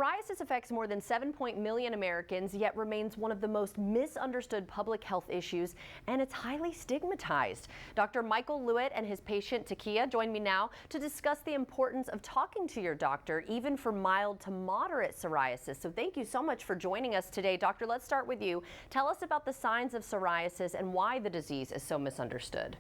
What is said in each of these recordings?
Psoriasis affects more than 7 million Americans, yet remains one of the most misunderstood public health issues, and it's highly stigmatized. Dr. Michael Lewitt and his patient Takia join me now to discuss the importance of talking to your doctor, even for mild to moderate psoriasis. So thank you so much for joining us today. Doctor, let's start with you. Tell us about the signs of psoriasis and why the disease is so misunderstood.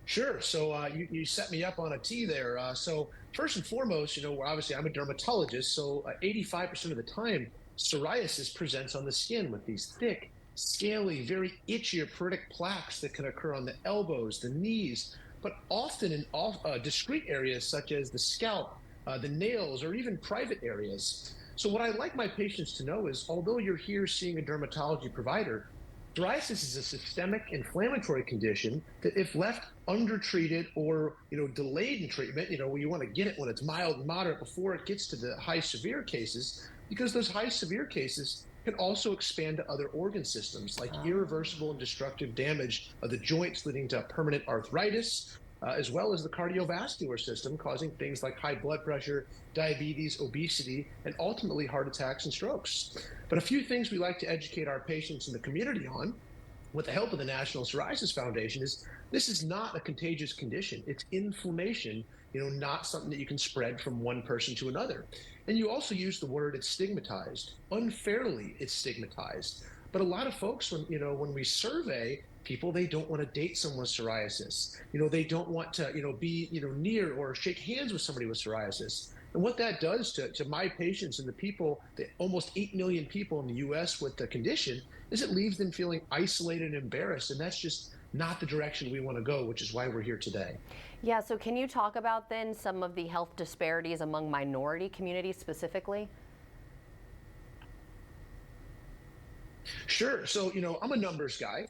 Sure. So you set me up on a tee there. So first and foremost, obviously I'm a dermatologist. So 85% of the time, psoriasis presents on the skin with these thick, scaly, very itchy or pruritic plaques that can occur on the elbows, the knees, but often in all discrete areas such as the scalp, the nails, or even private areas. So what I like my patients to know is, although you're here seeing a dermatology provider, psoriasis is a systemic inflammatory condition that, if left undertreated or delayed in treatment, you want to get it when it's mild and moderate before it gets to the high severe cases, because those high severe cases can also expand to other organ systems like irreversible and destructive damage of the joints, leading to permanent arthritis, as well as the cardiovascular system, causing things like high blood pressure, diabetes, obesity, and ultimately heart attacks and strokes. But a few things we like to educate our patients in the community on, with the help of the National Psoriasis Foundation, is this is not a contagious condition. It's inflammation, not something that you can spread from one person to another. And you also use the word it's stigmatized. Unfairly, it's stigmatized. But a lot of folks, when we survey people, they don't want to date someone with psoriasis. They don't want to, be, near or shake hands with somebody with psoriasis. And what that does to my patients and the almost 8 million people in the US with the condition, is it leaves them feeling isolated and embarrassed. And that's just not the direction we want to go, which is why we're here today. Yeah, so can you talk about then some of the health disparities among minority communities specifically? Sure. So, I'm a numbers guy.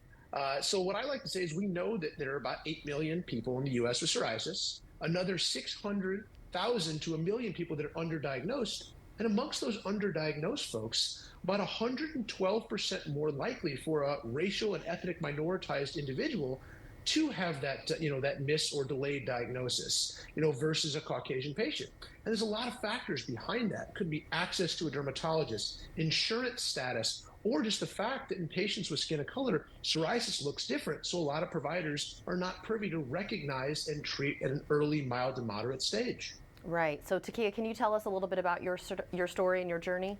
So what I like to say is, we know that there are about 8 million people in the US with psoriasis, another 600,000 to a million people that are underdiagnosed. And amongst those underdiagnosed folks, about 112% more likely for a racial and ethnic minoritized individual to have that miss or delayed diagnosis, versus a Caucasian patient. And there's a lot of factors behind that. It could be access to a dermatologist, insurance status, or just the fact that in patients with skin of color, psoriasis looks different. So a lot of providers are not privy to recognize and treat at an early, mild to moderate stage. Right. So Takia, can you tell us a little bit about your story and your journey?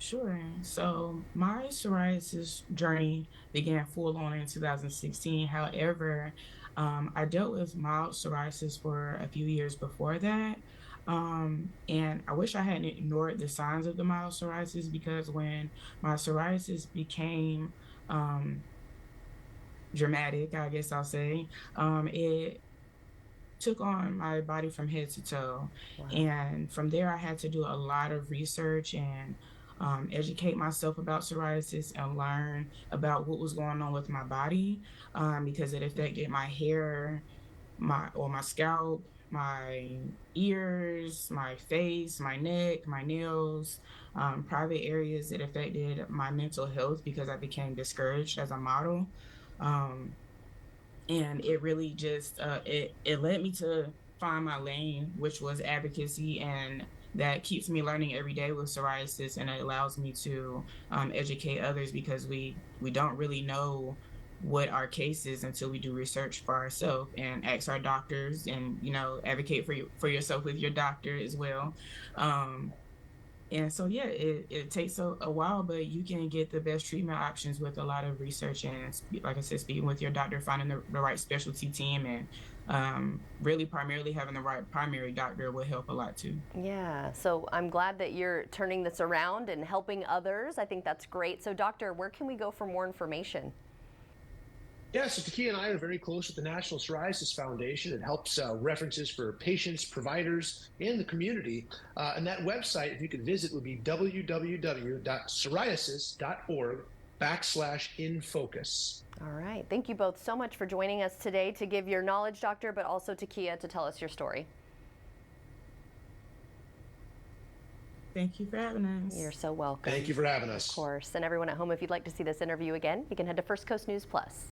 Sure. So my psoriasis journey began full on in 2016. However, I dealt with mild psoriasis for a few years before that. And I wish I hadn't ignored the signs of the mild psoriasis, because when my psoriasis became dramatic, I guess I'll say, it took on my body from head to toe. Wow. And from there, I had to do a lot of research and educate myself about psoriasis and learn about what was going on with my body, because it affected my hair, my scalp, my ears, my face, my neck, my nails, private areas. It affected my mental health because I became discouraged as a model. Um, and it really just it led me to find my lane, which was advocacy, and that keeps me learning every day with psoriasis, and it allows me to educate others, because we don't really know what our case is until we do research for ourselves and ask our doctors, and advocate for yourself with your doctor as well. um, and so, yeah, it takes a while, but you can get the best treatment options with a lot of research and, like I said, speaking with your doctor, finding the right specialty team, and really primarily having the right primary doctor will help a lot too. Yeah, so I'm glad that you're turning this around and helping others. I think that's great. So doctor, where can we go for more information? Yeah, so Takia and I are very close with the National Psoriasis Foundation. It helps references for patients, providers, and the community. And that website, if you could visit, would be www.psoriasis.org/infocus. All right. Thank you both so much for joining us today to give your knowledge, doctor, but also Takia to tell us your story. Thank you for having us. You're so welcome. Thank you for having us. Of course. And everyone at home, if you'd like to see this interview again, you can head to First Coast News Plus.